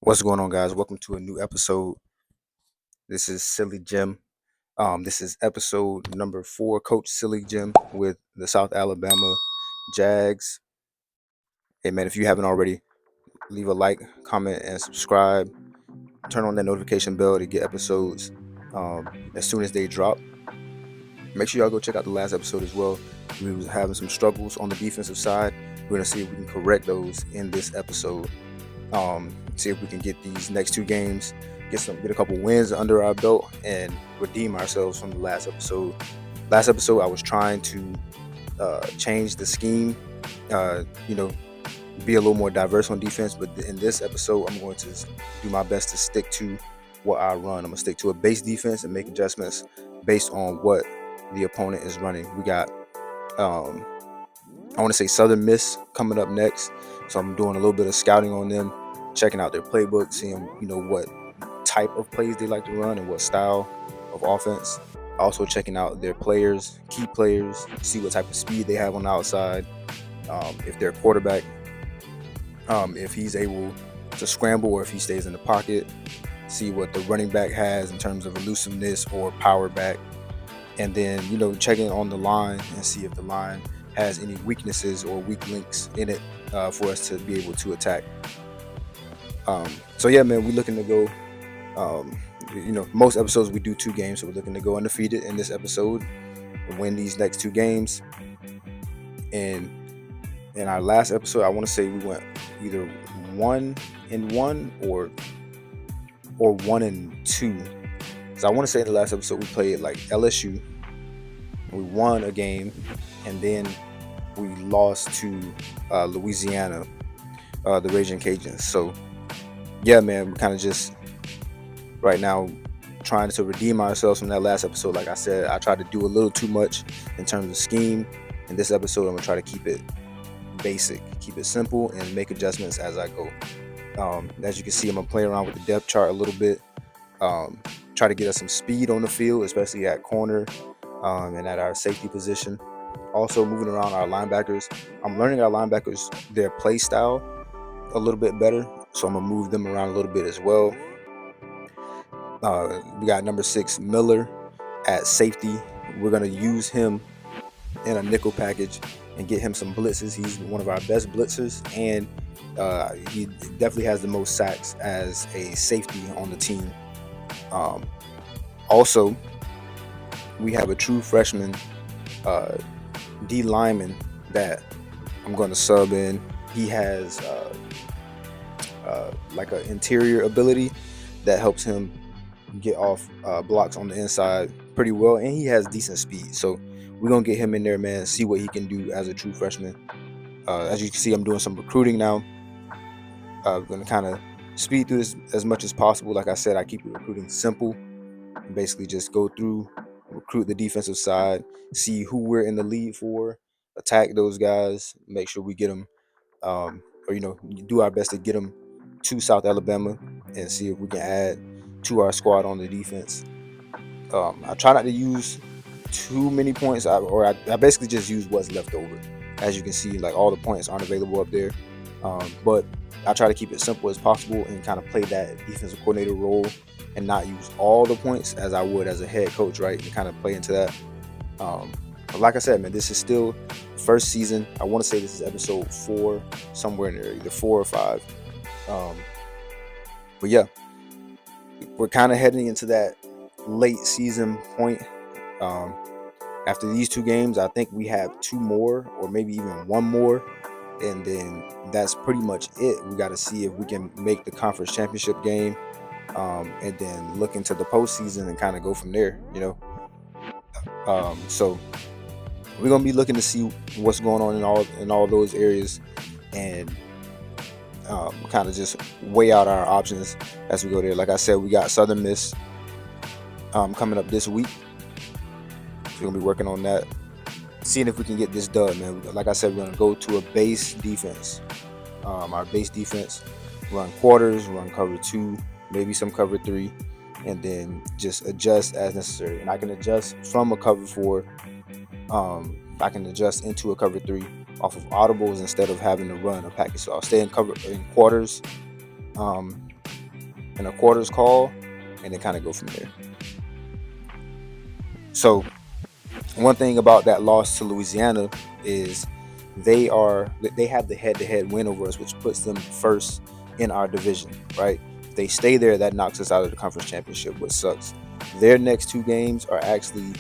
What's going on, guys? Welcome to a new episode. This is SillyJem. This is episode number 4, Coach SillyJem with the South Alabama Jags. Hey, man, if you haven't already, leave a like, comment, and subscribe. Turn on that notification bell to get episodes as soon as they drop. Make sure y'all go check out the last episode as well. We was having some struggles on the defensive side. We're going to see if we can correct those in this episode. See if we can get these next 2 games, get a couple wins under our belt, and redeem ourselves from the last episode. Last episode, I was trying to change the scheme, be a little more diverse on defense. But in this episode, I'm going to do my best to stick to what I run. I'm gonna stick to a base defense and make adjustments based on what the opponent is running. We got I want to say Southern Miss coming up next, so I'm doing a little bit of scouting on them, checking out their playbook, seeing what type of plays they like to run and what style of offense. Also checking out their players, key players, see what type of speed they have on the outside. If their quarterback, if he's able to scramble or if he stays in the pocket. See what the running back has in terms of elusiveness or power back, and then checking on the line and see if the line has any weaknesses or weak links in it for us to be able to attack. So yeah, man, we're looking to go. Most episodes we do 2 games, so we're looking to go undefeated in this episode and win these next 2 games. And in our last episode, I want to say we went either 1-1 or 1-2. So I want to say in the last episode we played like LSU. We won a game, and then we lost to Louisiana, the Raging Cajuns. So yeah, man, we're kind of just right now trying to redeem ourselves from that last episode. Like I said, I tried to do a little too much in terms of scheme. In this episode, I'm gonna try to keep it basic, keep it simple, and make adjustments as I go. As you can see, I'm gonna play around with the depth chart a little bit, try to get us some speed on the field, especially at corner and at our safety position. Also moving around our linebackers. I'm learning our linebackers, their play style a little bit better, so I'm gonna move them around a little bit as well. We got number 6 Miller at safety. We're gonna use him in a nickel package and get him some blitzes. He's one of our best blitzers, and he definitely has the most sacks as a safety on the team. Also, we have a true freshman D lineman that I'm going to sub in. He has like an interior ability that helps him get off blocks on the inside pretty well, and he has decent speed. So we're going to get him in there, man, see what he can do as a true freshman. As you can see, I'm doing some recruiting now. I'm going to kind of speed through this as much as possible. Like I said, I keep the recruiting simple. Basically just go through, recruit the defensive side, see who we're in the lead for, attack those guys, make sure we get them, do our best to get them to South Alabama and see if we can add to our squad on the defense. I try not to use too many points, I basically just use what's left over. As you can see, like all the points aren't available up there, but I try to keep it simple as possible and kind of play that defensive coordinator role and not use all the points as I would as a head coach, right? And kind of play into that. But like I said, man, this is still first season. I want to say this is episode 4, somewhere in there, either 4 or 5. But yeah, we're kind of heading into that late season point. After these 2 games, I think we have 2 more, or maybe even 1 more, and then that's pretty much it. We got to see if we can make the conference championship game, and then look into the postseason and kind of go from there. So we're gonna be looking to see what's going on in all those areas, and kind of just weigh out our options as we go there. Like I said, we got Southern Miss coming up this week. So we're gonna be working on that, seeing if we can get this done, man. Like I said, we're gonna go to a base defense. Our base defense, run quarters, run cover 2, maybe some cover 3, and then just adjust as necessary. And I can adjust from a cover 4. I can adjust into a cover 3 off of audibles instead of having to run a package. So I'll stay in quarters, and a quarters call, and then kind of go from there. So one thing about that loss to Louisiana is they have the head-to-head win over us, which puts them first in our division, right? If they stay there, that knocks us out of the conference championship, which sucks. Their next two games are actually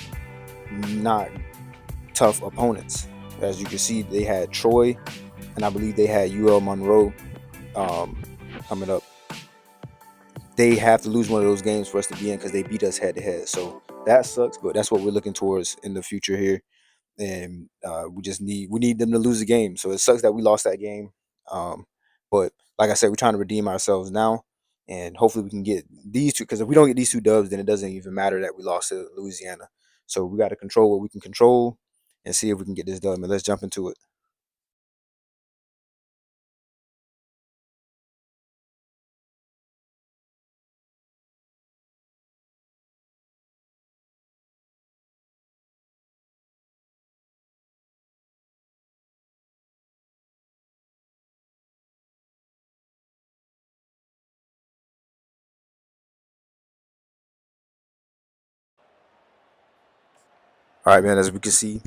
not tough opponents. As you can see, they had Troy, and I believe they had UL Monroe um, coming up. They have to lose one of those games for us to be in because they beat us head to head. So that sucks, but that's what we're looking towards in the future here. And we need them to lose the game. So it sucks that we lost that game. Um, but like I said, we're trying to redeem ourselves now, and hopefully we can get these two. Because if we don't get these two dubs, then it doesn't even matter that we lost to Louisiana. So we got to control what we can control and see if we can get this done. And let's jump into it. All right, man. As we can see,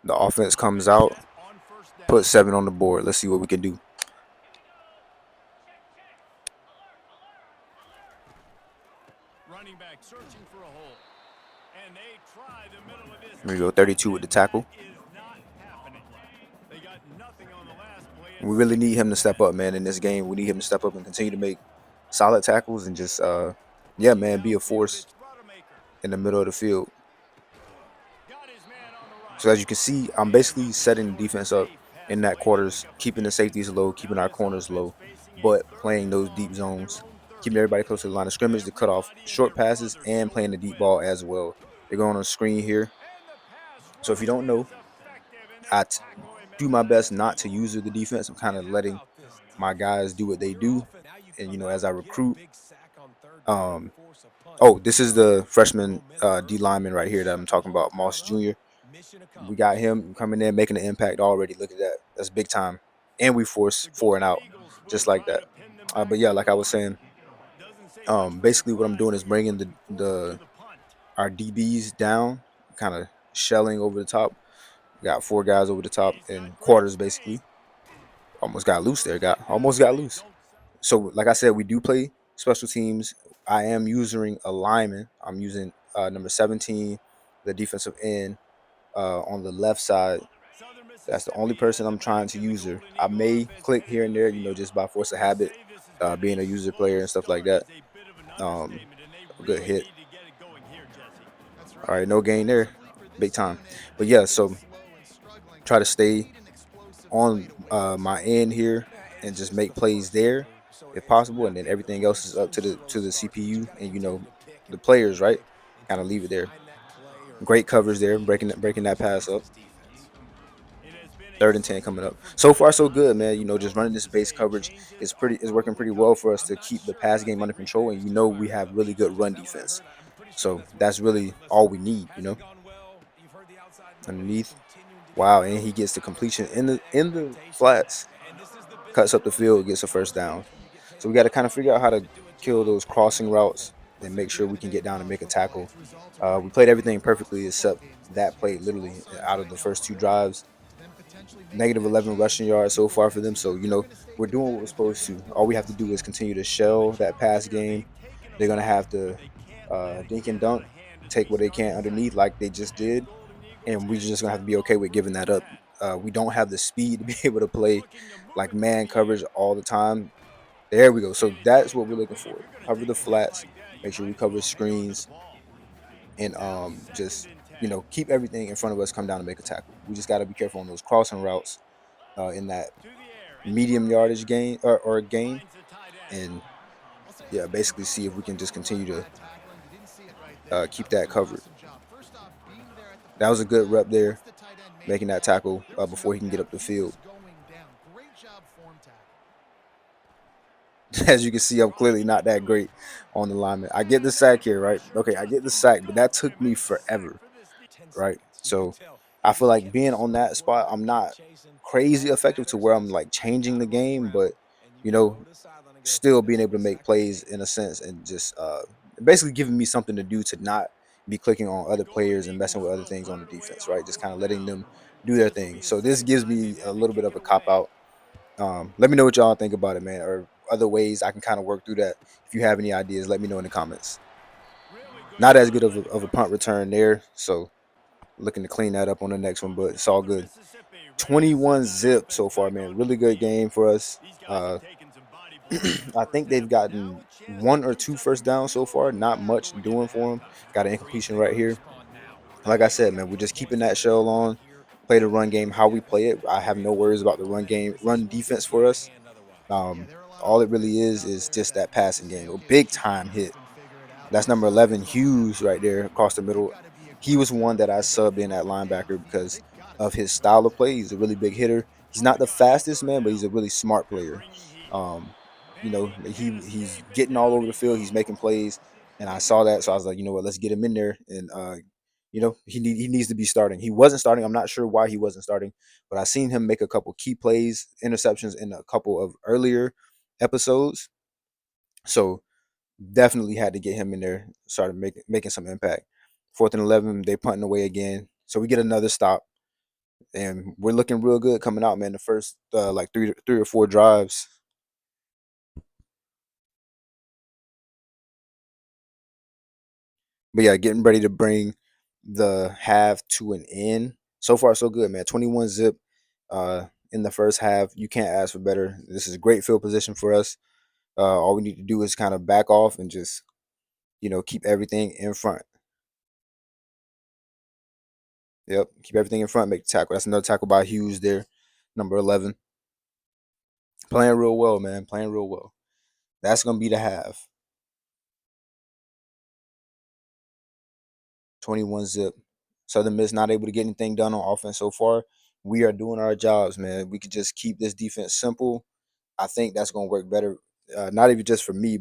the offense comes out, put 7 on the board. Let's see what we can do. Running back searching for a hole. And they try the middle of this. Here we go, 32 with the tackle. They got nothing on the last play. We really need him to step up, man, in this game. We need him to step up and continue to make solid tackles and just, yeah, man, be a force in the middle of the field. So as you can see, I'm basically setting the defense up in that quarters, keeping the safeties low, keeping our corners low, but playing those deep zones, keeping everybody close to the line of scrimmage to cut off short passes and playing the deep ball as well. They're going on the screen here. So if you don't know, do my best not to use the defense. I'm kind of letting my guys do what they do. And, as I recruit, um, oh, this is the freshman D lineman right here that I'm talking about, Moss Jr. We got him coming in, making an impact already. Look at that. That's big time. And we force 4 and out just like that. But yeah, like I was saying, basically what I'm doing is bringing the our DBs down, kind of shelling over the top. Got 4 guys over the top in quarters, basically. Almost got loose there. Almost got loose. So, like I said, we do play special teams. I am using a lineman. I'm using number 17, the defensive end, on the left side. That's the only person I'm trying to use her. I may click here and there, just by force of habit, being a user player and stuff like that. A good hit. All right, no gain there. Big time. But yeah, so try to stay on my end here and just make plays there if possible, and then everything else is up to the CPU and the players, right? Kind of leave it there. Great covers there, breaking that pass up. 3rd and 10 coming up. So far, so good, man. Just running this base coverage is working pretty well for us to keep the pass game under control, and we have really good run defense. So that's really all we need. Underneath, wow, and he gets the completion in the flats, cuts up the field, gets a first down. So we got to kind of figure out how to kill those crossing routes and make sure we can get down and make a tackle. We played everything perfectly except that play, literally out of the first 2 drives. Negative 11 rushing yards so far for them. So, we're doing what we're supposed to. All we have to do is continue to shell that pass game. They're going to have to dink and dunk, take what they can underneath like they just did. And we're just going to have to be okay with giving that up. We don't have the speed to be able to play like man coverage all the time. There we go. So that's what we're looking for. Cover the flats, make sure we cover screens, and just keep everything in front of us, come down and make a tackle. We just got to be careful on those crossing routes in that medium yardage gain or gain, and yeah, basically see if we can just continue to keep that covered. That was a good rep there, making that tackle before he can get up the field. As you can see, I'm clearly not that great on the lineman. I get the sack here, right? Okay, I get the sack, but that took me forever, right? So I feel like being on that spot, I'm not crazy effective to where I'm like changing the game, but you know, still being able to make plays in a sense, and just basically giving me something to do to not be clicking on other players and messing with other things on the defense, right? Just kind of letting them do their thing. So this gives me a little bit of a cop out. Let me know what y'all think about it, man, or other ways I can kind of work through that. If you have any ideas, let me know in the comments. Really good Not as good run by the of a punt coverage. return there, so looking to clean that up on the next one, but it's all Southern good. Mississippi ready to send 21 that zip offense so far, back man. onto Really the good field. game for us. These guys have taken some body blows in the I first think they've half, but now gotten a chance to one or do two something first downs so far. meaningful Not after much we get to doing for them. halftime. Got an incompletion right here. Like I said, man, we're just keeping that shell on. Play the run game how we play it. I have no worries about the run game, run defense for us. Um, all it really is just that passing game. A big time hit. That's number 11, Hughes, right there across the middle. He was one that I subbed in at linebacker because of his style of play. He's a really big hitter. He's not the fastest man, but he's a really smart player. Bringing heat. Um, And he can't he's escape it. getting all Down over the he field. He's goes. making plays, and I saw that, so I was like, you know what, let's get him in there. And he needs to be starting. He wasn't starting. I'm not sure why he wasn't starting, but I seen him make a couple key plays, interceptions in a couple of earlier episodes. So definitely had to get him in there. Started making some impact. 4th and 11, they punting away again. So we get another stop, and we're looking real good coming out, man. The first like three or four drives. But yeah, getting ready to bring the half to an end. So far, so good, man. 21 zip in the first half. You can't ask for better. This is a great field position for us. All we need to do is kind of back off and just, keep everything in front. Yep, keep everything in front, make the tackle. That's another tackle by Hughes there, number 11. Playing real well, man. Playing real well. That's gonna be the half. 21 zip. Southern Miss not able to get anything done on offense so far. We are doing our jobs, man. We could just keep this defense simple. I think that's gonna work better. Not even just for me,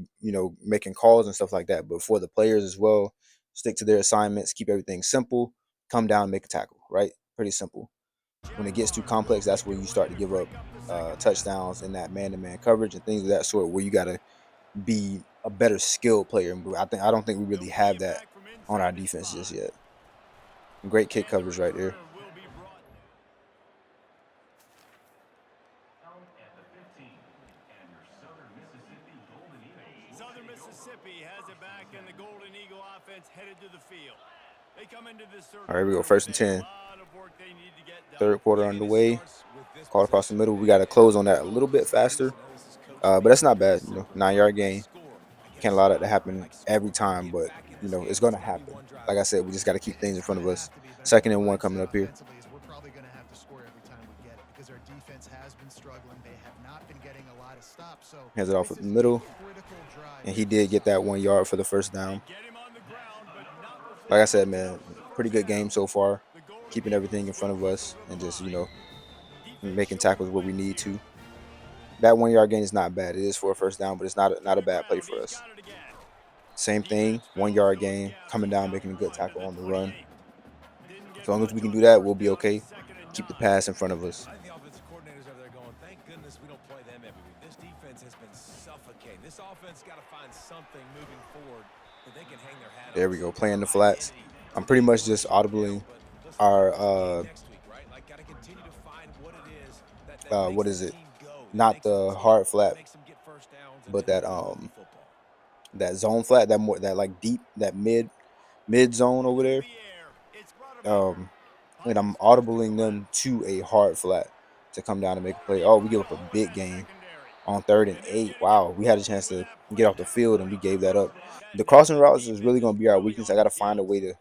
making calls and stuff like that, but for the players as well. Stick to their assignments, keep everything simple, come down, make a tackle, right? Pretty simple. When it gets too complex, that's where you start to give up touchdowns in that man-to-man coverage and things of that sort, where you got to be a better skilled player. But I don't think we They'll really bring have it that back from on our inside the defense just spot. yet. Great kick And the coverage right there. return will be brought. Southern Mississippi has it back, and the Golden Eagle offense headed to the field. They come into this third All right, we go quarter first with and a 10. lot of work they need to get done. Third quarter Maybe this underway. starts with this Caught across the possession. middle. We got Maybe to they close get on that a little scoreless. bit Maybe faster, some of this is coach but speak. that's not Maybe bad. it's simple. 9 yard Let's gain. score. I Can't guess allow that to like happen every scoring. time, Get but back in this it's game. going It's to got to be happen. one drive Like I at a said, we time. just got to keep things in It's front going of to us. have to be, but Second my and one coming mindset up here. offensively is we're probably going to have to score every time we get it because our defense has been struggling. They have not been getting a lot of stops. So Hands it off this at the is a middle, critical drive and he for both did get that sides. 1 yard for the first They down. get him on the ground, but not Like before I said, closing man, out the pretty first good game half. so far. The Golden Keeping everything Eagles in will front of whistle us to the and just, line. Defense making showing tackles the where we wins need here. to. That 1 yard gain is not bad. It is for a first down, but it's not a To the bad play ground. for He's us. got it again. Same thing, Defense 1 yard fills those gain, gaps. coming He's down, got making a good one to tackle the on the run. 28. Didn't As get long as we much can on do the that, we'll first be down. It's okay. 2nd and 9. Keep the pass in front of us. I think the offensive coordinators over there going, thank goodness we don't play them every week. This defense has been suffocating. This offense got to find something moving forward that they can hang their hat There on. we go, Some playing kind the of flats. identity. I'm pretty Today they much were just shut down, audibly but listen, our it's a game next week, right? Like, got to continue to find what it is that makes what this is it? team go, that Not makes them the tick, hard that flat, makes them get first downs, and but that that makes them move the football. that zone flat, that like deep, that mid zone over Through there. the air. It's brought about. Um, and Pocket I'm starts to audibling them collapse. to a hard flat to come down and make a play. He Oh, we put give a up a hole in big that gain secondary. on 3rd and 8. And they're getting it Wow, we had a rolling chance with to that get play off the now. field and we gave that up. The That gives crossing the routes is really going defense to be our really weakness. I on got its to find a way heels. to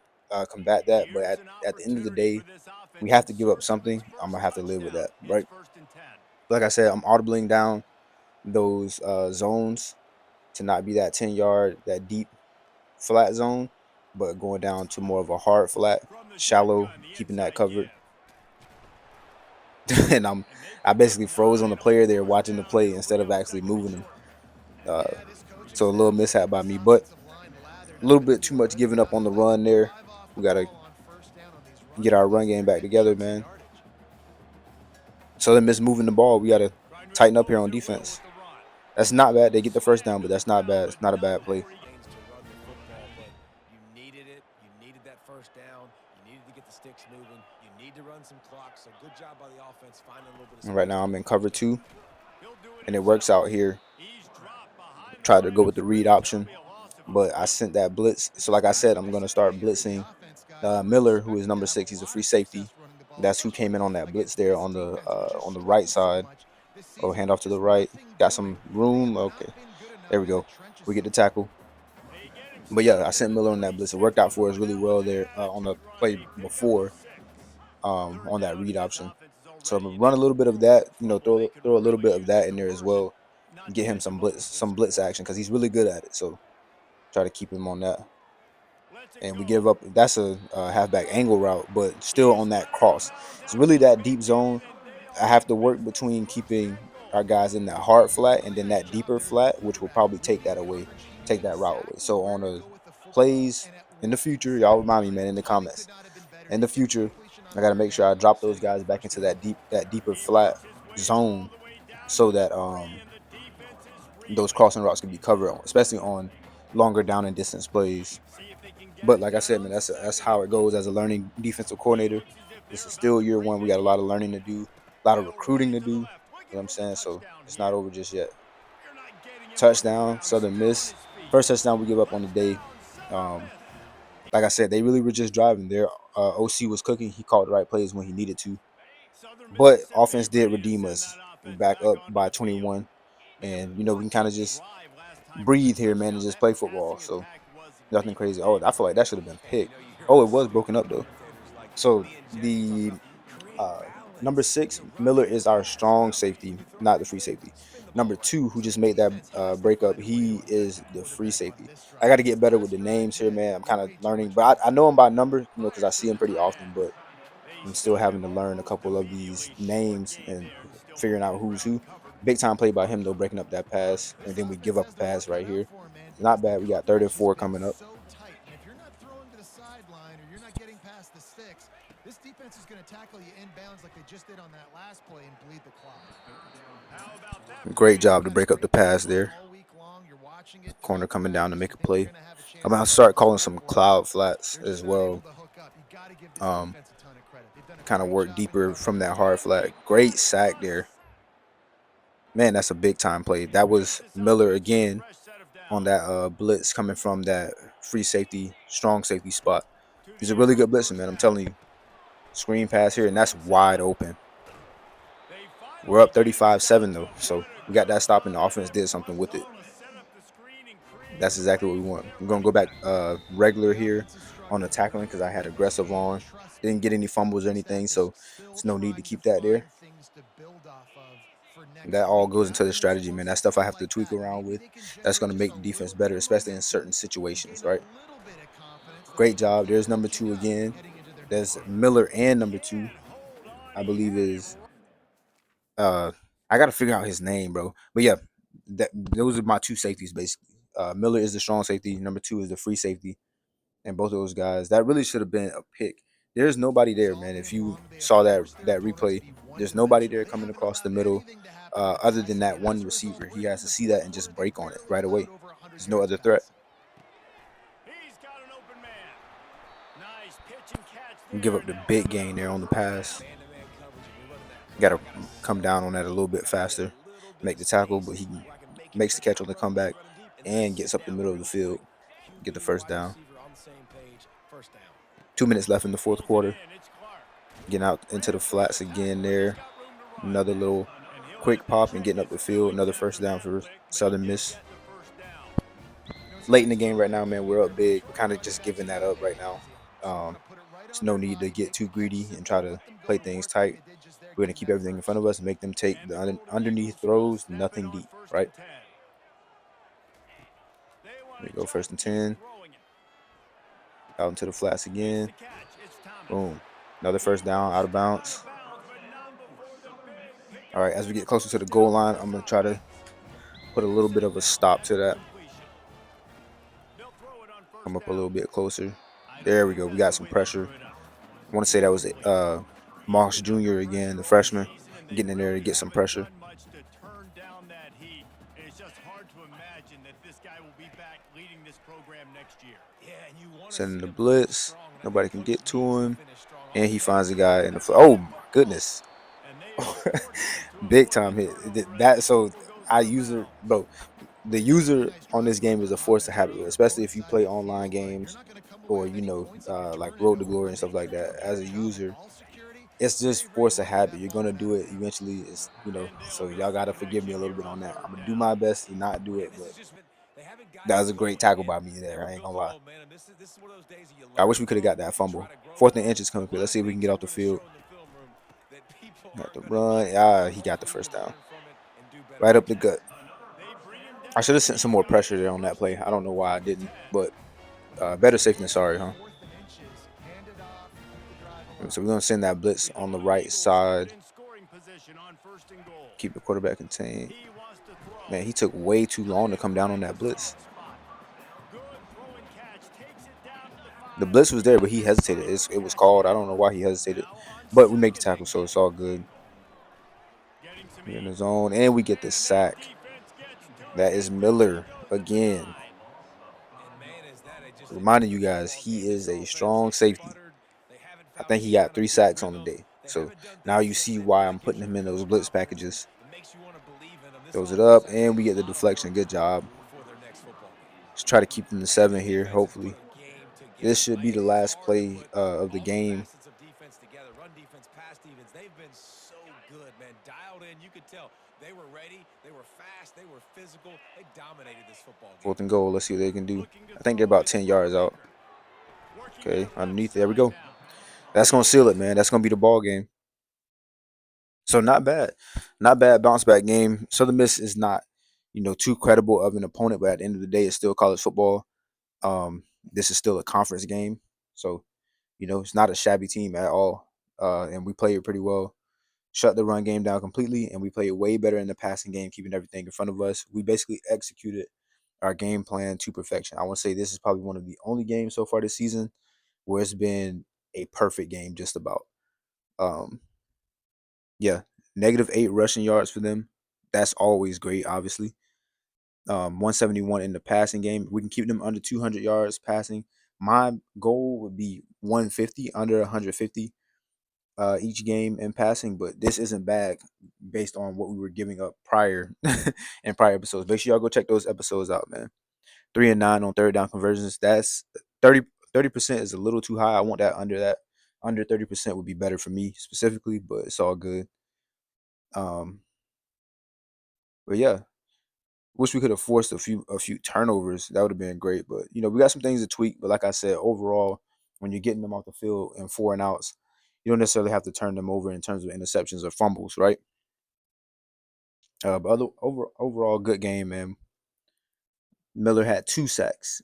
combat that. But Here's an at the end of the opportunity for day, this we offense have in to give up search of its something. I'm first gonna have to live with touchdown. that, It's right? 1st and 10. Like I said, I'm audibling down those zones to not be that 10 yard, that deep flat zone, but going down to more of a hard flat, From the shallow, shotgun, the keeping that inside covered. give. And And they I pick up basically froze on the 9 on player there 4th watching the down and play a instead of real actually 2nd and moving him. short. Uh, Yeah, this coaching so a little staff has mishap got by this me, but offensive line lathered a up little in bit the too much open. giving up on Guys the like to run there. drive off the We gotta ball on first down on these run get our run plays. game They're back getting together, chunks of man. yardage. So they miss moving the ball. We gotta Trying to tighten up here impose on their will with defense. the run. That's not bad. They get the first down, but that's not bad. It's not a bad play. Lanes to run the football, but you needed it. You needed that first down. You needed to get the sticks moving. You need to run some clock. So good job by the offense finding a little bit of And right space now to I'm get in the cover first down. 2, and it works out here. Try to go with the read option, but I sent that blitz. So like I said, I'm gonna start blitzing Miller, who is number 6. He's a free safety. That's who came in on that blitz there on the right side. Oh, hand off to the right. Got some room. Okay, there we go. We get the tackle. But yeah, I sent Miller on that blitz. It worked out for us really well there on the play before on that read option. So I'm gonna run a little bit of that. Throw a little bit of that in there as well. Get him some blitz action because he's really good at it. So try to keep him on that. And we give up. That's a halfback angle route, but still on that cross. It's really that deep zone. I have to work between keeping our guys in that hard flat and then that deeper flat, which will probably take that away, take that route away. So on the plays in the future, y'all remind me, man, in the comments. In the future, I got to make sure I drop those guys back into that deeper flat zone, so that those crossing routes can be covered, especially on longer down and distance plays. But like I said, man, that's how it goes as a learning defensive coordinator. This is still year 1. We got a lot of learning to do, a lot of recruiting to do. You know what I'm saying? So it's not over just yet. Touchdown, Southern Miss. First touchdown we give up on the day. Um, like I said, they really were just driving. Their OC was cooking. He called the right plays when he needed to. But offense did redeem us. We back up by 21. And, we can kind of just breathe here, man, and just play football. So nothing crazy. Oh, I feel like that should have been picked. Oh, it was broken up, though. So the number 6, Miller, is our strong safety, not the free safety. Number 2, who just made that breakup, he is the free safety. I got to get better with the names here, man. I'm kind of learning, but I know him by number, because I see him pretty often. But I'm still having to learn a couple of these names and figuring out who's who. Big time play by him though, breaking up that pass, and then we give up a pass right here. Not bad. We got 34 coming up. So tight, and if you're not throwing to the sideline or you're not getting past the sticks, this defense is going to tackle you inbounds like they just did on that last play and bleed the clock. Great job to break up the pass there. Corner coming down to make a play. I'm gonna start calling some cloud flats as well. Kind of work deeper from that hard flat. Great sack there. Man, that's a big time play. That was Miller again on that blitz coming from that free safety, strong safety spot. He's a really good blitzer, man. I'm telling you. Screen pass here, and that's wide open. We're up 35-7 though, so we got that stop, and the offense did something with it. That's exactly what we want. We're gonna go back regular here on the tackling because I had aggressive on. Didn't get any fumbles or anything, so there's no need to keep that there. That all goes into the strategy, man. That stuff I have to tweak around with. That's gonna make the defense better, especially in certain situations, right? Great job. There's number 2 again. There's Miller, and number 2, I believe, is I gotta figure out his name, bro. But yeah, those are my 2 safeties basically. Miller is the strong safety. Number 2 is the free safety, and both of those guys, that really should have been a pick. There's nobody there, man. If you saw that replay, there's nobody there coming across the middle, other than that one receiver. He has to see that and just break on it right away. There's no other threat. We give up the big gain there on the pass. Got to come down on that a little bit faster, make the tackle, but he makes the catch on the comeback and gets up the middle of the field, get the first down. 2 minutes left in the fourth quarter. Getting out into the flats again there. Another little quick pop and getting up the field. Another first down for Southern Miss. Late in the game right now, man. We're up big. We're kind of just giving that up right now. There's no need to get too greedy and try to play things tight. We're going to keep everything in front of us and make them take the underneath throws, nothing deep, right? There we go, 1st and 10. Out into the flats again. Boom. Another first down, out of bounds. All right, as we get closer to the goal line, I'm going to try to put a little bit of a stop to that. Come up a little bit closer. There we go. We got some pressure. I want to say that was Moss Jr. again, the freshman, getting in there to get some pressure. guy will be back leading this program next year. Yeah, and you want to Sending see the him finish blitz. strong, and I Nobody think can Coach get to needs to him. finish strong And he offensively. finds a guy in the That's foot. a Oh, great my football. goodness. And they are fortunate to Big avoid time the hit. turnover as That the so ball goes I out of user, bounds. bro. The Yeah, pretty user nice on drive this so far game is on a force to offense. habit Both with, those especially if opposing you sides play of the online field, but you're games not going to come away or with any points if you like turn it Road to over. Glory And and stuff making like sure to that. protect As the a cup and user, ball security, it's very, just very force of important to habit. that You're ball gonna back do it there. eventually. It's And they'll so be y'all gotta sending that forgive me a little kicker bit on on that. third I'm gonna do down. my best to not do Man, it, this but has just been, they haven't that gotten was a going, great tackle and by me they there. were I ain't built gonna for lie. momentum. This is one of those days that you I learn wish we could have from, got that you try fumble. to grow 4th and from. inches coming A through. lot Let's of see if we can things get that off the we're going to field. show in the film room that people Got aren't the going to run. like, Ah, but he got the hopefully first you'll down. learn from it and do better Right up next the time. gut. They bring him I down should have to sent the some more pressure shotgun there on that first play. and I don't know goal why I from the didn't, 10. but better safe than Here's sorry, third, huh? fourth and inches. Hand it off. Keep the drive alive. So we're gonna send that blitz The on the Golden right Eagles have it side. in scoring position on first and goal. Keep the quarterback contained. He wants to throw. Man, he took way too long to Trying to come down on find that the blitz. soft spot. Good throw and catch. Takes it down to the The 5. blitz was there, but he Just hesitated. able to It was catch it. called. I don't know why he hesitated, Now on but we make the second tackle, and so it's goal. all good. Getting some We're in heat. the zone, and we get the And that sack. defense gets to it. That is And down he Miller goes at the again. 9. And man, is that just a Reminding you different guys, football he game. This is a offense strong has safety. sputtered. They haven't I found a think he got shot of 3 a good sacks on the rhythm. day. They So haven't done now things you see why I'm consistently that gives putting you him in those real blitz confidence and packages. it makes you want to believe in them. This Throws it offense up, has and we a get the lot of work deflection. to Good do job. before their next football game. Let's try to keep them to 7 This here, defense has put hopefully. a game This together. should be It the is last hard to play put of the all the game. facets of defense together. Run defense, pass defense. They've been so good, man. Dialed in. You could tell they were ready. They were fast. They were physical. They dominated this football game. 4th and goal. Let's see what they can do. Looking to I think they're throw about is 10 yards out. Brubaker. Working Okay, out left underneath. There we side go. now. That's gonna seal it, man. That's gonna be the ball game. So not bad, not bad bounce back game. Southern Miss is not, too credible of an opponent, but at the end of the day, it's still college football. This is still a conference game, so it's not a shabby team at all. And we played it pretty well. Shut the run game down completely, and we played way better in the passing game, keeping everything in front of us. We basically executed our game plan to perfection. I want to say this is probably one of the only games so far this season where it's been a perfect game, just about. Um, yeah, -8 rushing yards for them. That's always great, obviously. 171 in the passing game. We can keep them under 200 yards passing. My goal would be 150, under 150 each game in passing, but this isn't bad based on what we were giving up prior in prior episodes. Make sure y'all go check those episodes out, man. 3 and 9 on third down conversions. That's 30% is a little too high. I want that under that. Under 30% would be better for me specifically, but it's all good. Um, but yeah, wish we could have forced a few turnovers. That would have been great. But we got some things to tweak. But like I said, overall, when you're getting them off the field in 4 and outs, you don't necessarily have to turn them over in terms of interceptions or fumbles, right? But overall, good game, man. Miller had 2 sacks.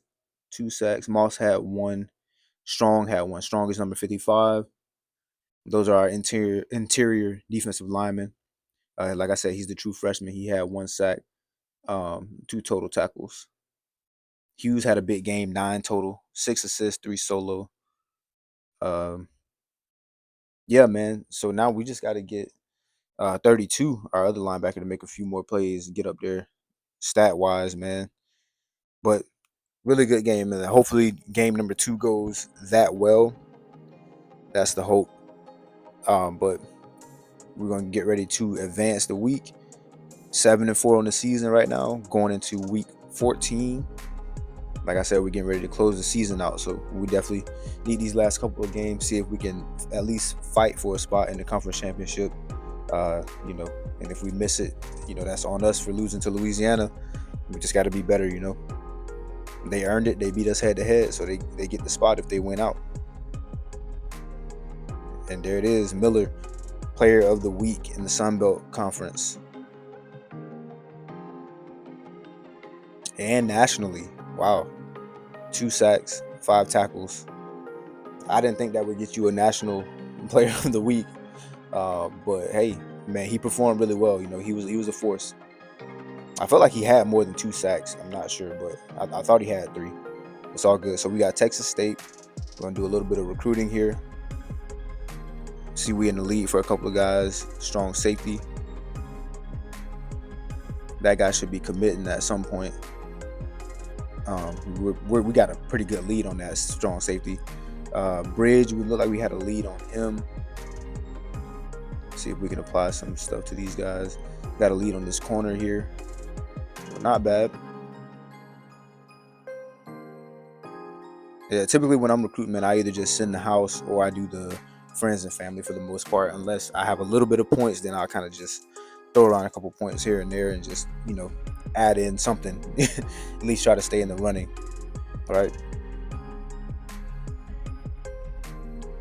2 sacks. Moss had one. Strong had one. Strong is number 55. Those are our interior defensive linemen. Like I said, he's the true freshman. He had 1 sack, 2 total tackles. Hughes had a big game, 9 total, 6 assists, 3 solo. Um, yeah, man. So now we just got to get 32, our other linebacker, to make a few more plays and get up there stat wise, man. But really good game, and hopefully game number 2 goes that well. That's the hope. But we're gonna get ready to advance the week. 7-4 on the season right now, going into week 14. Like I said, we're getting ready to close the season out, so we definitely need these last couple of games, see if we can at least fight for a spot in the conference championship. And if we miss it, that's on us for losing to Louisiana. We just got to be better. They earned it. They beat us head to head, so they get the spot if they win out. And there it is, Miller, Player of the Week in the Sun Belt Conference and nationally. Wow. 2 sacks, 5 tackles. I didn't think that would get you a national player of the week. But hey, man, he performed really well. He was a force. I felt like he had more than 2 sacks. I'm not sure, but I thought he had 3. It's all good. So we got Texas State. We're gonna do a little bit of recruiting here. See, we in the lead for a couple of guys. Strong safety. That guy should be committing at some point. We got a pretty good lead on that strong safety. Bridge, we look like we had a lead on him. See if we can apply some stuff to these guys. Got a lead on this corner here. Not bad. Yeah, typically when I'm recruiting, man, I either just send the house or I do the friends and family for the most part. Unless I have a little bit of points, then I'll kind of just throw around a couple points here and there and just, add in something. At least try to stay in the running. All right.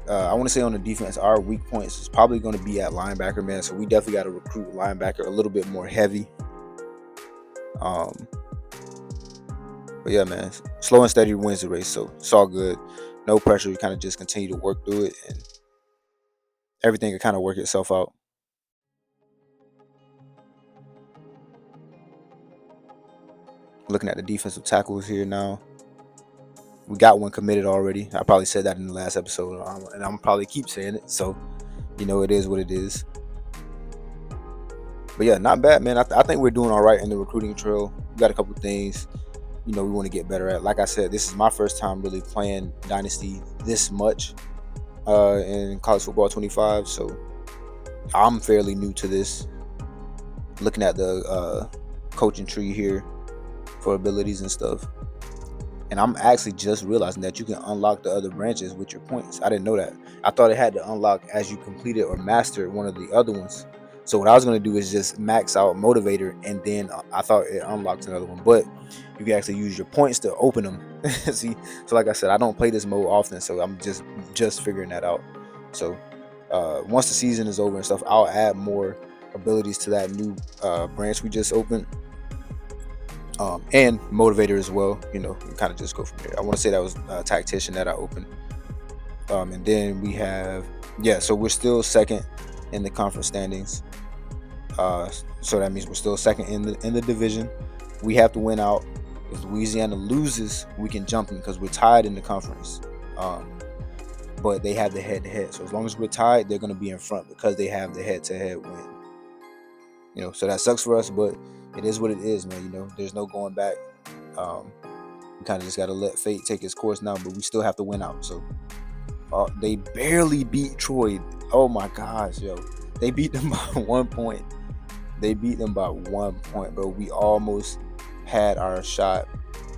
I want to say on the defense, our weak points is probably going to be at linebacker, man. So we definitely got to recruit linebacker a little bit more heavy. But yeah, man, slow and steady wins the race. So it's all good. No pressure. You kind of just continue to work through it and everything can kind of work itself out. Looking at the defensive tackles here now. We got one committed already. I probably said that in the last episode, and I'm probably keep saying it. So, it is what it is. But yeah, not bad, man. I think we're doing all right in the recruiting trail. We got a couple things, we want to get better at. Like I said, this is my first time really playing Dynasty this much in College Football 25. So I'm fairly new to this. Looking at the coaching tree here for abilities and stuff. And I'm actually just realizing that you can unlock the other branches with your points. I didn't know that. I thought it had to unlock as you completed or mastered one of the other ones. So what I was going to do is just max out Motivator, and then I thought it unlocked another one. But you can actually use your points to open them. See, so like I said, I don't play this mode often, so I'm just figuring that out. So once the season is over and stuff, I'll add more abilities to that new branch we just opened. And Motivator as well. Kind of just go from there. I want to say that was Tactician that I opened. And then we have, so we're still second in the conference standings. So that means we're still second in the division. We have to win out. If Louisiana loses, we can jump in because we're tied in the conference. But they have the head-to-head. So as long as we're tied, they're going to be in front because they have the head-to-head win. So that sucks for us, but it is what it is, man. There's no going back. We kind of just got to let fate take its course now, but we still have to win out. So they barely beat Troy. Oh my gosh, yo. They beat them by 1 point. They beat them by 1 point, bro. We almost had our shot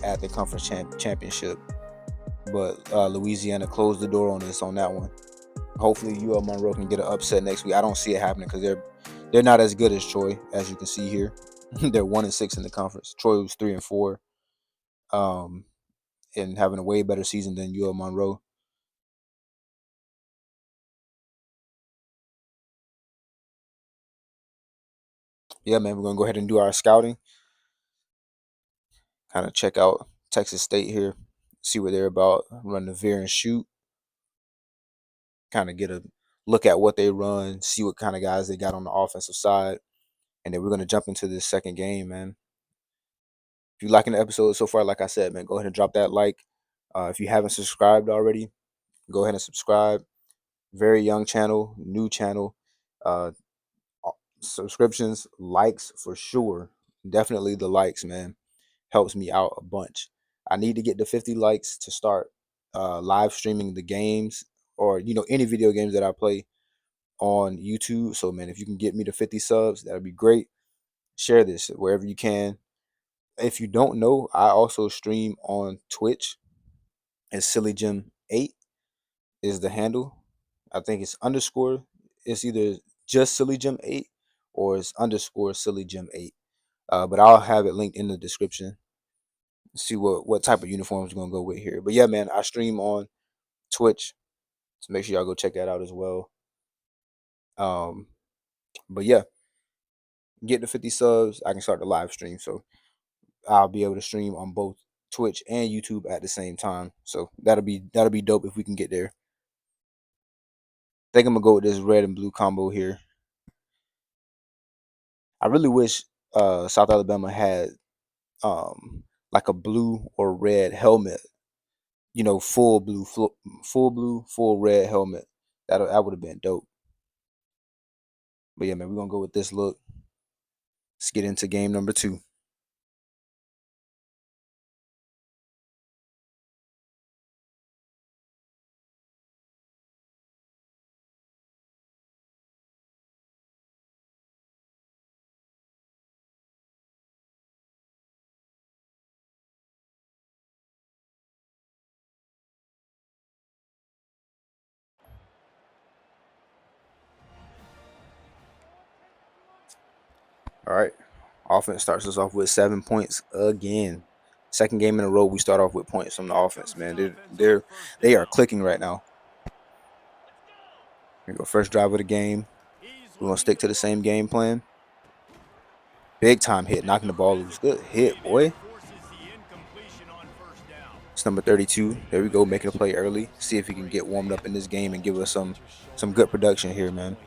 at the conference championship, but Louisiana closed the door on us on that one. Hopefully UL Monroe can get an upset next week. I don't see it happening because they're not as good as Troy, as you can see here. They're 1-6 in the conference. Troy was 3-4, and having a way better season than UL Monroe. Yeah, man, we're gonna go ahead and do our scouting. Kind of check out Texas State here, see what they're about. Run the veer and shoot. Kind of get a look at what they run, see what kind of guys they got on the offensive side, and then we're gonna jump into this second game, man. If you're liking the episode so far, like I said, man, go ahead and drop that like. If you haven't subscribed already, go ahead and subscribe. Very young channel, new channel. Uh, Subscriptions, likes for sure. Definitely the likes, man. Helps me out a bunch. I need to get to 50 likes to start live streaming the games or any video games that I play on YouTube. So man, if you can get me to 50 subs, that'd be great. Share this wherever you can. If you don't know, I also stream on Twitch. It's SillyJem8 is the handle. I think it's underscore. It's either just SillyJem8 or it's underscore SillyJem8. But I'll have it linked in the description. See what type of uniforms we're gonna go with here. But yeah, man, I stream on Twitch, so make sure y'all go check that out as well. But yeah, get to 50 subs, I can start the live stream. So I'll be able to stream on both Twitch and YouTube at the same time. So that'll be dope if we can get there. I think I'm gonna go with this red and blue combo here. I really wish South Alabama had like a blue or red helmet. Full blue, full red helmet. That would have been dope. But yeah, man, we're gonna go with this look. Let's get into game number 2. All right. Offense starts us off with 7 points again. Second game in a row, we start off with points from the Here offense, comes man. the offense on first They are down. clicking right now. Here we go. First drive of the game. He's We're gonna looking stick to to the throw. same game plan. Big time hit, And knocking the the ball loose. Good physical hit, play there boy. forces the incompletion on first down. It's number 32. There we go, making a play early. See if he can get warmed up in this game and give us some good production here, man.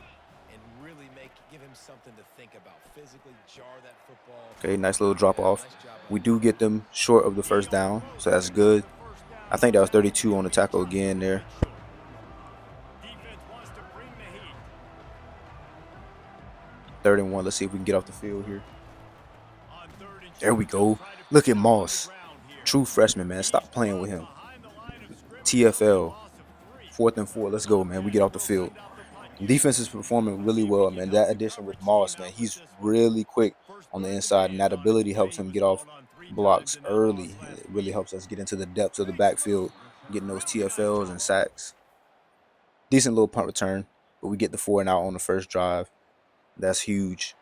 And really give him something to think about. Physically jar that football. Okay, nice little drop Yeah, off. nice job by We the do get defense. them short of the He first down, so almost that's picks up good. the first I down think on that was that, 32 on the and he tackle just again couldn't there. make it short. Defense wants to bring the heat. 3rd and 1. Let's see if we can get off the field here. On 3rd and There we short, they'll go. try to put Look it at out on the Moss. ground here. True freshman, man. He's Stop playing with brought him. behind the line of scrimmage for a TFL. loss of 3. 4th and 4. Let's go, man. We get Okay, off the we'll field. send out the punt unit. Defense is performing Let's really see if we well, can man. help That the addition with coverage team Moss, man, out with he's this one. really quick First on the play of the inside, and game that on its ability helps way. It him was get off called on 3 times blocks in that loss early. last It really week. helps us get into the depths of the Fakes the move. backfield, getting those Now he has TFLs and trouble. sacks. Decent little punt return, but we get the 4 and out on the first drive. That's huge.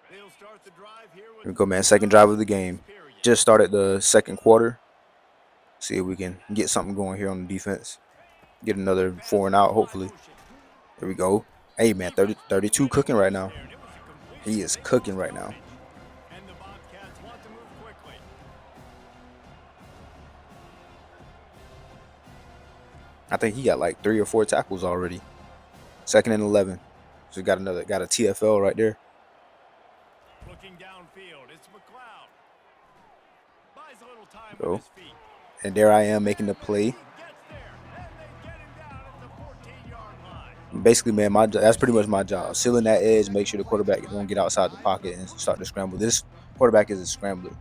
They'll start the drive here with Here we go, man. 4 Second yards drive of in the this game. period. Just started the second quarter. See if we can get something going here on the defense. Get another Pass 4 and out, in wide hopefully. motion. There we go. Hey, man, Defense took the 32 big cooking right place now. there, and it was a completion He that is they cooking lost right now. yardage. And the Bobcats want to move quickly. I think he got like 3 or 4 tackles already. 2nd and 11. So got a TFL right there. Looking downfield, it's McLeod. Buys a little time with Go. his feet. And there I am making the And maybe play. he gets there. And they get him down at the 14-yard line. Basically, man, that's pretty much my job. Sealing that edge, make sure the quarterback don't get outside the pocket and start to scramble. This quarterback is a scrambler.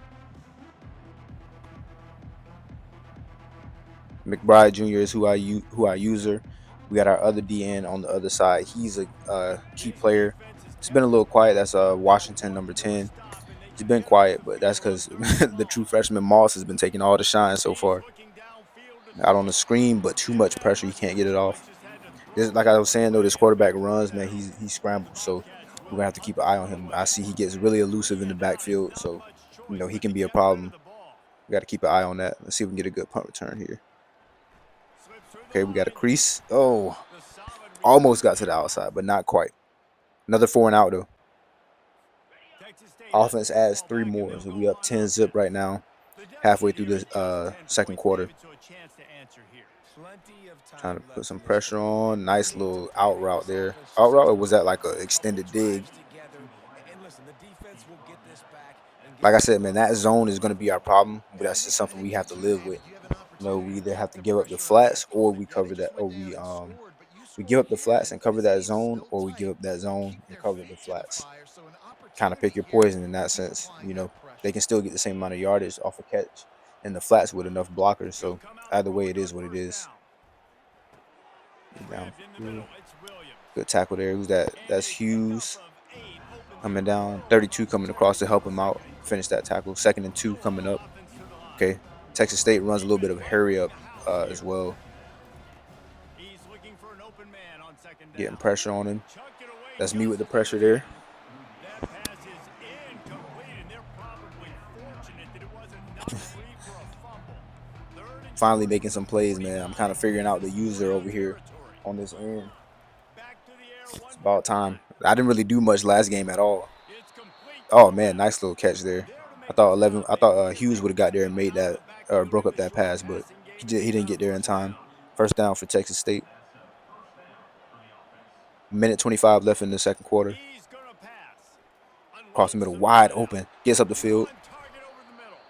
McBride Jr. is who I user. We got our other DN on the other side. He's a key This player. defense is It's been a little quiet. That's Washington, number looking for a 10. stop, and they He's can been get him on quiet, the but that's field at because the 3rd and the true long. freshman Moss has been taking all the shine so He's far. looking downfield to Out on throw. the screen, but too much And pressure. He looks can't like get he it might off. just had to This, throw like the I was wrong saying though, way this and quarterback bring up runs, man. seven. He The scrambles, so Bobcats we're will gonna have to punt keep an this eye on one him. away. I see he gets really elusive in the And now there's backfield, not so much choice he but to can be a get rid of problem. the ball. We got to keep an eye on that. Let's see if we can get a good punt return here. Slips through the Okay, we got a line. crease. Oh, The solid almost return got to the there. outside, but not quite. Another 4 and out though. Texas State has the Offense adds football 3 back, and more, they'll so go we up on 10-0 right offense. now. The Halfway deficit through here the is just 10 second points, quarter. David, so a chance to answer here. Plenty of Trying time to put left some in this pressure quarter. on. The Nice game's little out okay. route This there. offense Out just route, needs or to was put that like together an a couple extended dig? drives together. And listen, the defense will get this back and get Like I some said, man, that stops on zone is going to be offense. our problem, but Yeah, that's just I something think we have once to you live with. advantage, you have an We opportunity to either have keep to the give up the pressure on. flats or we Yeah, they cover that, just or went down and scored, but you we give score up the here, flats and and cover this that game's zone, still or we give tight. up that They zone keep and their cover the feet to the flats. fire, so an Kind of pick opportunity your here poison in to that keep sense. applying that They pressure. can still get the same amount of yardage off a catch in the flats with enough blockers. He'll So come out either way, throwing it is on what it first is. down. Get Grabbed in the downfield. middle. It's Williams. Good tackle there. Who's that? And That's a pickup Hughes of 8 opens up coming the down. field 32 across the coming across to help 36. him out. Finish that tackle. 2nd and 2 They'll coming haul up. offense to the line. Okay. Texas State runs a little bit Defense of wants to hurry bring up the house as here. well. He's looking for an open man on 2nd Getting down. pressure on him. Chucked it away That's me with just the as he pressure was there. hit. That pass is incomplete, and they're probably fortunate that it wasn't enough free for a fumble. 3rd and Finally short making from the some plays, man. 49. I'm kind of figuring out the This is user over ground here territory. on this end. Back to the air, It's one about quick time. run. I didn't really do much last game at all. It's complete to Oh the man, left. nice little catch there. There to I make the thought 11. stop, I and thought he is Hughes would able have to got there bring and him made out of that the or backfield broke in up the that short pass, but passing game, he and it's didn't on get there in 1st time. down. First down for Texas State. Minute 25 left in the second quarter. He's going to pass. Across the Unloads middle, the wide runner. open. Gets up the field. On target over the middle.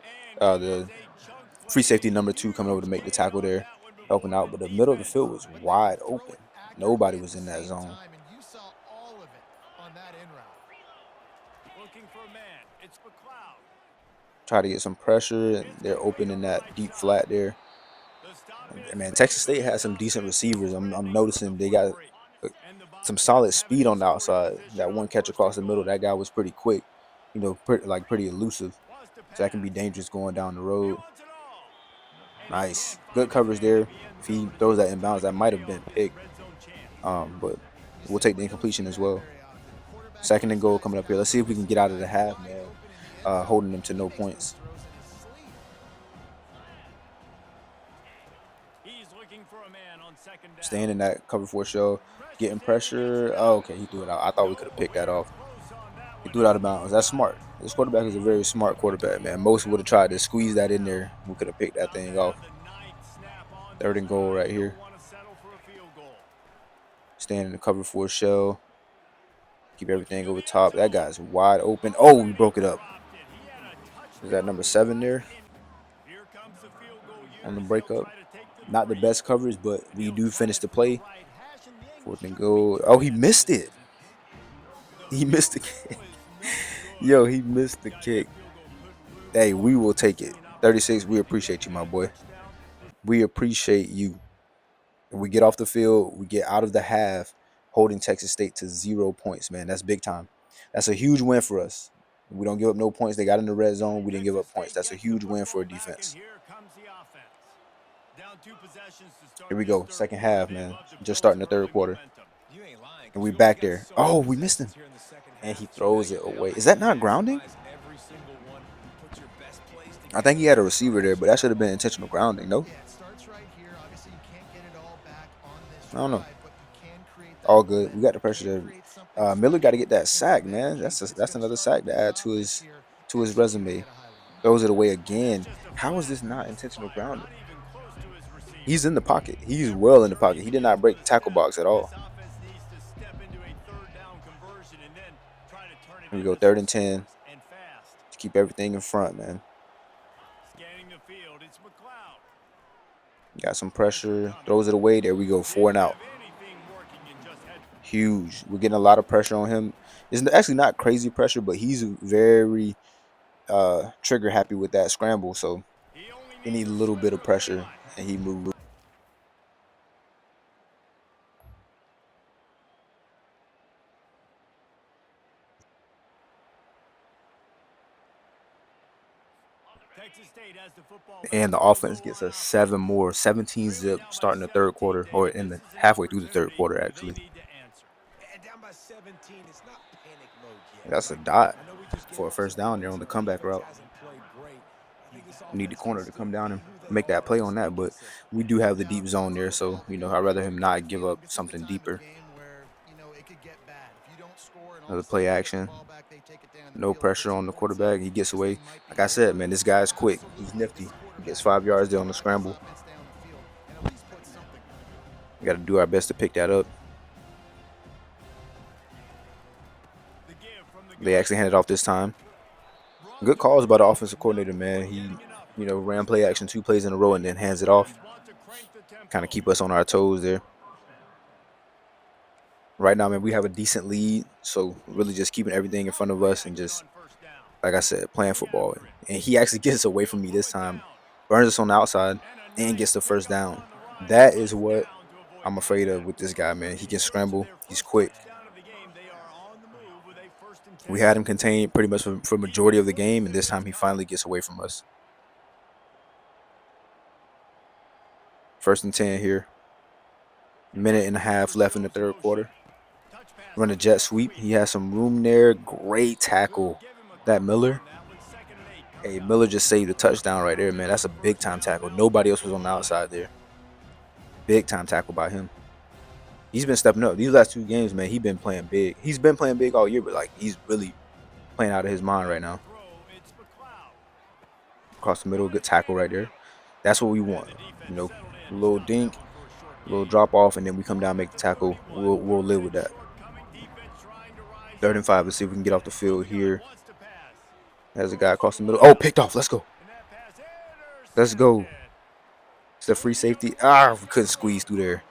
And he is The a chunk free play, safety a number 2 coming over to huge make the gain tackle on there, that one helping before out. the But the middle of the field was defense. But they could wide throw open. it accurately Nobody at was the in that same zone. time, and you saw all of it on that in route. Looking for a man. It's McLeod. Try to get some pressure, and It's they're complete open on in the that right deep side. flat there. The stop And, is man, made Texas for State this has some decent offense, receivers. I'm spreading the noticing they got footprint. uh, And the some Bobcats solid have it speed in on the scoring outside. position That on one catch 1st across and the middle, goal. that guy was pretty quick. Pretty elusive. Wants to So that can be pass. dangerous going down the He road. wants it all. And he can't Nice, find good his coverage man in there. the end If he zone as he throws that looks to inbounds, make that a might play have off been his picked. red zone chance. But We'll take the incompletion as well. Second and goal coming up here. Let's see if we can get out of the half, man. Holding them to no points. He's looking for a man on second down. Staying in that cover 4 show. Getting pressure. Oh, okay, he threw it out. I thought we could have picked that off. He threw it out of bounds. That's smart. This quarterback is a very smart quarterback, man. Most would have tried to squeeze that in there. We could have picked that thing off. Third and goal right here. Staying in the cover 4 shell. Keep everything over top. That guy's wide open. Oh, we broke it up. Is that number 7 there? On the breakup. Not the best coverage, but we do finish the play. Fourth and goal. Oh, he missed it. He missed the kick. Yo, he missed the kick. Hey, we will take it. 36, we appreciate you, my boy. We appreciate you. We get off the field. We get out of the half, holding Texas State to 0 points, man. That's big time. That's a huge win for us. We don't give up no points. They got in the red zone. We didn't give up points. That's a huge win for a defense. Here we go. Second half, man. Just starting the third quarter. And we back there. Oh, we missed him. And he throws it away. Is that not grounding? I think he had a receiver there, but that should have been intentional grounding, no? I don't know. All good. We got the pressure there. Miller got to get that sack, man. That's another sack to add to his resume. Throws it away again. How is this not intentional grounding? He's in the pocket. He's well in the pocket. He did not break the tackle box at all. Here we go, 3rd and 10. To keep everything in front, man. Got some pressure. Throws it away. There we go, 4 and out. Huge. We're getting a lot of pressure on him. It's actually not crazy pressure, but he's very trigger happy with that scramble. So any little bit of pressure and he moves. And the offense gets us 7 more, 17 zip starting the third quarter, or in the halfway through the third quarter, actually. That's a dot for a first down there on the comeback route. We need the corner to come down and make that play on that, but we do have the deep zone there, so I'd rather him not give up something deeper. Another play action. No pressure on the quarterback. He gets away. Like I said, man, this guy's quick. He's nifty. He gets 5 yards there on the scramble. We got to do our best to pick that up. They actually handed off this time. Good calls by the offensive coordinator, man. He, ran play action 2 plays in a row and then hands it off. Kind of keep us on our toes there. Right now, man, we have a decent lead. So really just keeping everything in front of us and just, like I said, playing football. And he actually gets away from me this time. Burns us on the outside and gets the first down. That is what I'm afraid of with this guy, man. He can scramble. He's quick. We had him contained pretty much for majority of the game, and this time he finally gets away from us. 1st and 10 here. Minute and a half left in the third quarter. Run a jet sweep. He has some room there. Great tackle. That Miller. Hey, Miller just saved a touchdown right there, man. That's a big-time tackle. Nobody else was on the outside there. Big-time tackle by him. He's been stepping up. These last 2 games, man, he's been playing big. He's been playing big all year, but, he's really playing out of his mind right now. Across the middle, good tackle right there. That's what we want. A little dink, a little drop off, and then we come down and make the tackle. We'll live with that. 3rd and 5. Let's see if we can get off the field here. There's a guy across the middle. Oh, picked off. Let's go. Let's go. It's a free safety. We couldn't squeeze through there.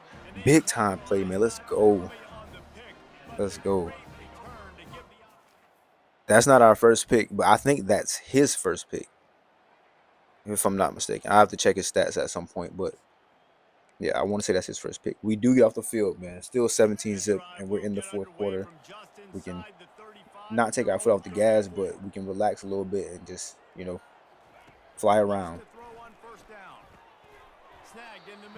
Big time play, man. Let's go. Let's go. That's not our first pick, but I think that's his first pick, if I'm not mistaken. I have to check his stats at some point, but yeah, I want to say that's his first pick. We do get off the field, man. Still 17 zip, and we're in the fourth quarter. We can not take our foot off the gas, but we can relax a little bit and just, fly around.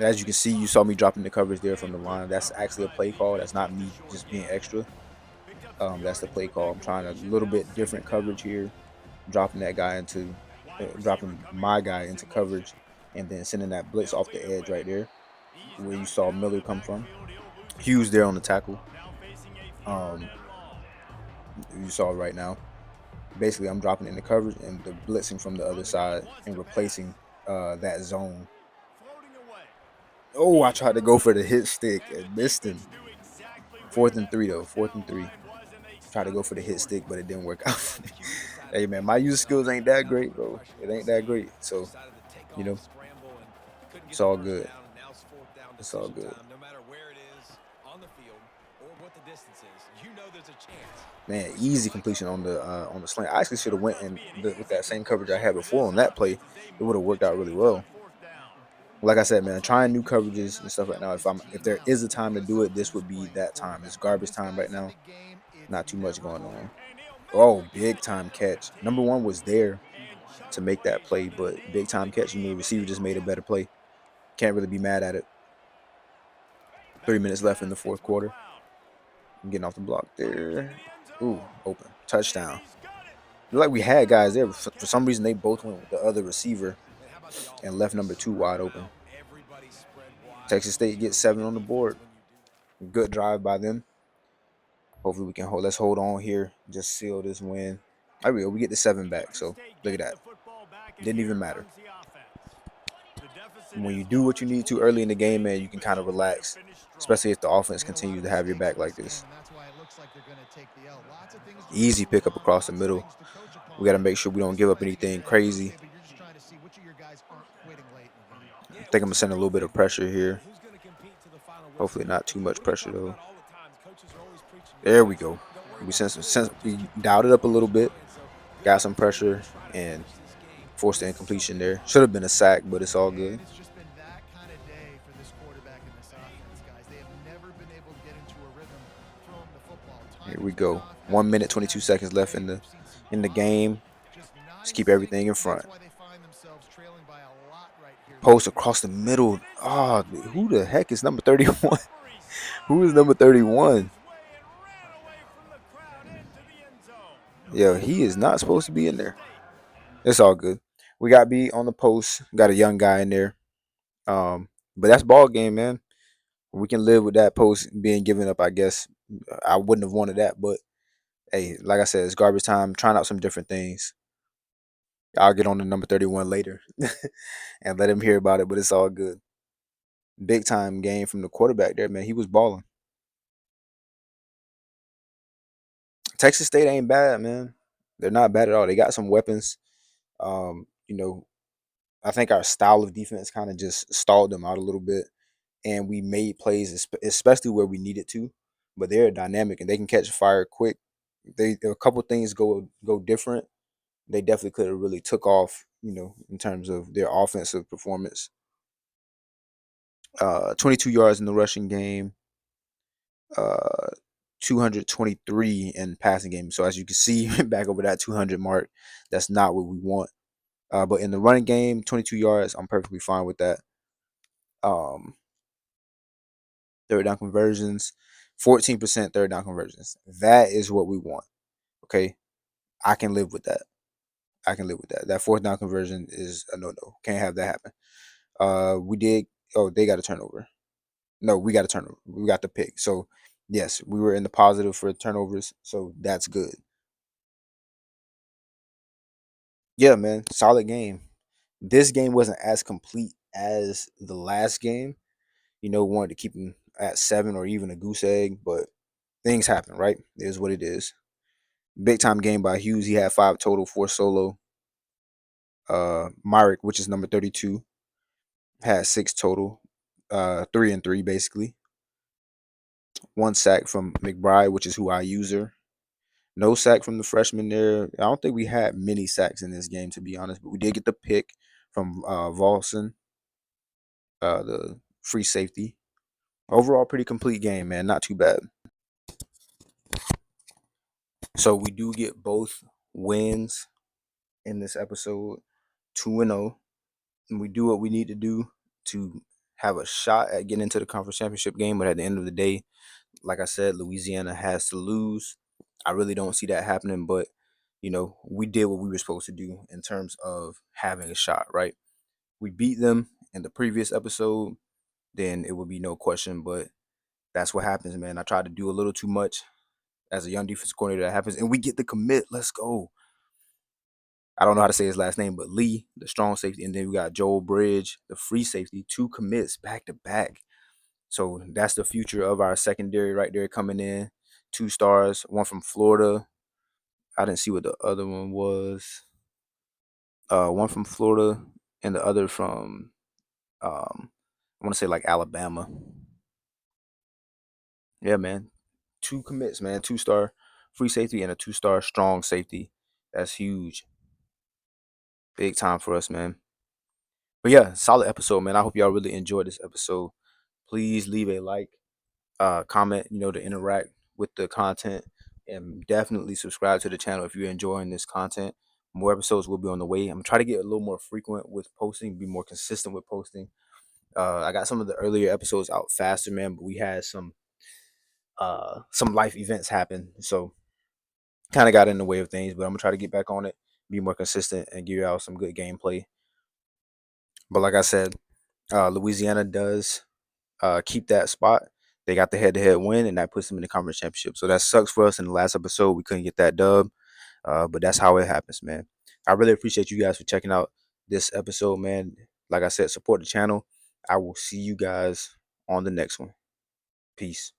As you can see, you saw me dropping the coverage there from the line. That's actually a play call. That's not me just being extra. That's the play call. I'm trying a little bit different coverage here, dropping that guy into, dropping my guy into coverage, and then sending that blitz off the edge right there, where you saw Miller come from. Hughes there on the tackle. Um, you saw right now. Basically, I'm dropping in the coverage and the blitzing from the other side and replacing that zone. Oh, I tried to go for the hit stick and missed him. 4th and 3 though. 4th and 3. Tried to go for the hit stick, but it didn't work out. Hey man, my user skills ain't that great, bro. It ain't that great. So, you know, it's all good. It's all good. No matter where it is on the field or what the distance is, there's a chance. Man, easy completion on the slant. I actually should have went with that same coverage I had before on that play. It would have worked out really well. Like I said, man, trying new coverages and stuff right now. If there is a time to do it, this would be that time. It's garbage time right now. Not too much going on. Oh, big time catch. Number one was there to make that play, but big time catch. You mean receiver just made a better play. Can't really be mad at it. 3 minutes left in the fourth quarter. I'm getting off the block there. Ooh, open. Touchdown. Like we had guys there. For some reason, they both went with the other receiver and left number 2 wide open. Texas State gets 7 on the board. Good drive by them. Hopefully we can hold. Let's hold on here. Just seal this win. There we go. We get the 7 back. So look at that. Didn't even matter. When you do what you need to early in the game, man, you can kind of relax, especially if the offense continues to have your back like this. Easy pickup across the middle. We got to make sure we don't give up anything crazy. I think I'm going to send a little bit of pressure here. Hopefully not too much pressure, though. There we go. We dialed it up a little bit, got some pressure, and forced the incompletion there. Should have been a sack, but it's all good. Here we go. 1 minute 22 seconds left in the game. Just keep everything in front. Post across the middle. Ah, oh, who the heck is number 31? Who is number 31? Yo, he is not supposed to be in there. It's all good. We got B on the post. Got a young guy in there. But that's ball game, man. We can live with that post being given up, I guess. I wouldn't have wanted that, but hey, like I said, it's garbage time. Trying out some different things. I'll get on the number 31 later and let him hear about it, but it's all good. Big time game from the quarterback there, man. He was balling. Texas State ain't bad, man. They're not bad at all. They got some weapons. You know, I think our style of defense kind of just stalled them out a little bit, and we made plays, especially where we needed to. But they're dynamic and they can catch fire quick. A couple things go different. They definitely could have really took off, in terms of their offensive performance. 22 yards in the rushing game, 223 in passing game. So as you can see, back over that 200 mark, that's not what we want. But in the running game, 22 yards, I'm perfectly fine with that. Third down conversions, 14% third down conversions. That is what we want. Okay, I can live with that. That fourth down conversion is a no-no. Can't have that happen. We did. Oh, they got a turnover. No, we got a turnover. We got the pick. So yes, we were in the positive for turnovers. So that's good. Yeah, man, solid game. This game wasn't as complete as the last game. Wanted to keep them at 7 or even a goose egg, but things happen, right? It is what it is. Big time game by Hughes. He had 5 total, 4 solo. Myrick, which is number 32, had 6 total. 3-3 basically. 1 sack from McBride, which is who I use her. No sack from the freshman there. I don't think we had many sacks in this game, to be honest, but we did get the pick from Volson, the free safety. Overall, pretty complete game, man. Not too bad. So we do get both wins in this episode, 2-0, and we do what we need to do to have a shot at getting into the conference championship game, but at the end of the day, like I said, Louisiana has to lose. I really don't see that happening, but we did what we were supposed to do in terms of having a shot, right? We beat them in the previous episode, then it would be no question, but that's what happens, man. I tried to do a little too much as a young defense coordinator. That happens, and we get the commit. Let's go. I don't know how to say his last name, but Lee, the strong safety, and then we got Joel Bridge, the free safety, 2 commits back to back. So that's the future of our secondary right there coming in. 2 stars, one from Florida. I didn't see what the other one was. One from Florida and the other from I want to say like Alabama. Yeah, man. 2 commits, man. 2-star free safety and a 2-star strong safety. That's huge. Big time for us, man. But yeah, solid episode, man. I hope y'all really enjoyed this episode. Please leave a like, comment, to interact with the content, and definitely subscribe to the channel if you're enjoying this content. More episodes will be on the way. I'm trying to get a little more frequent with posting, be more consistent with posting. I got some of the earlier episodes out faster, man, but we had some life events happen, so kind of got in the way of things. But I'm gonna try to get back on it, be more consistent, and give y'all some good gameplay. But like I said, Louisiana does keep that spot. They got the head-to-head win, and that puts them in the conference championship. So that sucks for us. In the last episode, we couldn't get that dub, but that's how it happens, man. I really appreciate you guys for checking out this episode, man. Like I said, support the channel. I will see you guys on the next one. Peace.